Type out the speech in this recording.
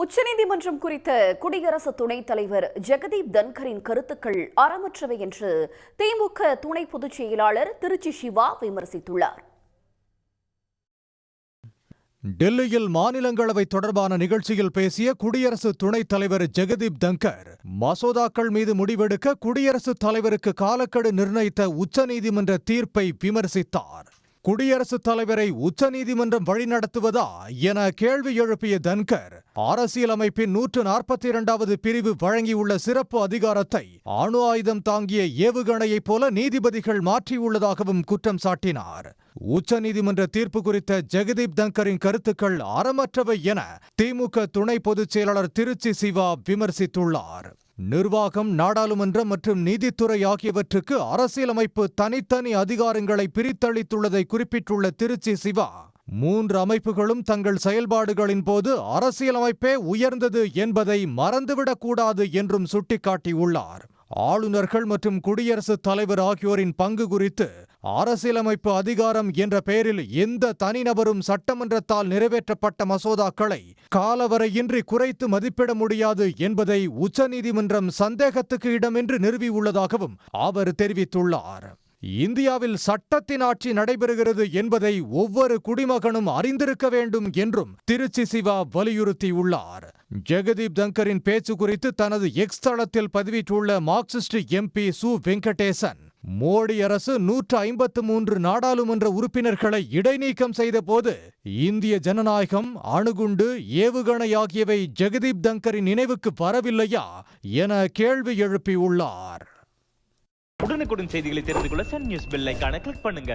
உச்சநீதிமன்றம் குறித்த குடியரசு துணைத் தலைவர் ஜெகதீப் தன்கரின் கருத்துக்கள் அறமற்றவை என்று திமுக துணை பொதுச் செயலாளர் திருச்சி சிவா விமர்சித்துள்ளார். டெல்லியில் மாநிலங்களவை தொடர்பான நிகழ்ச்சியில் பேசிய குடியரசு துணைத் தலைவர் ஜெகதீப் தன்கர் மசோதாக்கள் மீது முடிவெடுக்க குடியரசுத் தலைவருக்கு காலக்கெடு நிர்ணயித்த உச்சநீதிமன்ற தீர்ப்பை விமர்சித்தார். குடியரசுத் தலைவரை உச்சநீதிமன்றம் வழிநடத்துவதா என கேள்வி எழுப்பிய தன்கர், அரசியலமைப்பின் 142வது பிரிவு வழங்கியுள்ள சிறப்பு அதிகாரத்தை அணு ஆயுதம் தாங்கிய ஏவுகணையைப் போல நீதிபதிகள் மாற்றியுள்ளதாகவும் குற்றம் சாட்டினார். உச்சநீதிமன்ற தீர்ப்பு குறித்த ஜெகதீப் தன்கரின் கருத்துக்கள் அறமற்றவை என திமுக துணை பொதுச் செயலாளர் திருச்சி சிவா விமர்சித்துள்ளார். நிர்வாகம், நாடாளுமன்றம் மற்றும் நீதித்துறை ஆகியவற்றுக்கு அரசியலமைப்பு தனித்தனி அதிகாரங்களை பிரித்தளித்துள்ளதை குறிப்பிட்டுள்ள திருச்சி சிவா, 3 அமைப்புகளும் தங்கள் செயல்பாடுகளின் போது அரசியலமைப்பே உயர்ந்தது என்பதை மறந்துவிடக்கூடாது என்றும் சுட்டிக்காட்டியுள்ளார். ஆளுநர்கள் மற்றும் குடியரசுத் தலைவர் ஆகியோரின் பங்கு குறித்து அரசியலமைப்பு அதிகாரம் என்ற பெயரில் எந்த தனிநபரும் சட்டமன்றத்தால் நிறைவேற்றப்பட்ட மசோதாக்களை காலவரையின்றி குறைத்து மதிப்பிட முடியாது என்பதை உச்சநீதிமன்றம் சந்தேகத்துக்கு இடமின்றி நிறுவியுள்ளதாகவும் அவர் தெரிவித்துள்ளார். இந்தியாவில் சட்டத்தின் ஆட்சி நடைபெறுகிறது என்பதை ஒவ்வொரு குடிமகனும் அறிந்திருக்க வேண்டும் என்றும் திருச்சி சிவா வலியுறுத்தியுள்ளார். ஜெகதீப் தன்கரின் பேச்சு குறித்து தனது எக்ஸ் தளத்தில் பதிவிட்டுள்ள மார்க்சிஸ்ட் எம்பி சு வெங்கடேசன், மோடி அரசு 153 நாடாளுமன்ற உறுப்பினர்களை இடைநீக்கம் செய்தபோது இந்திய ஜனநாயகம், அணுகுண்டு, ஏவுகணை ஆகியவை ஜெகதீப் தன்கரின் நினைவுக்கு வரவில்லையா என கேள்வி எழுப்பியுள்ளார். உடனுக்குடன் செய்திகளை தெரிந்து கொள்ள சன் நியூஸ் பெல் ஐகானை கிளிக் பண்ணுங்க.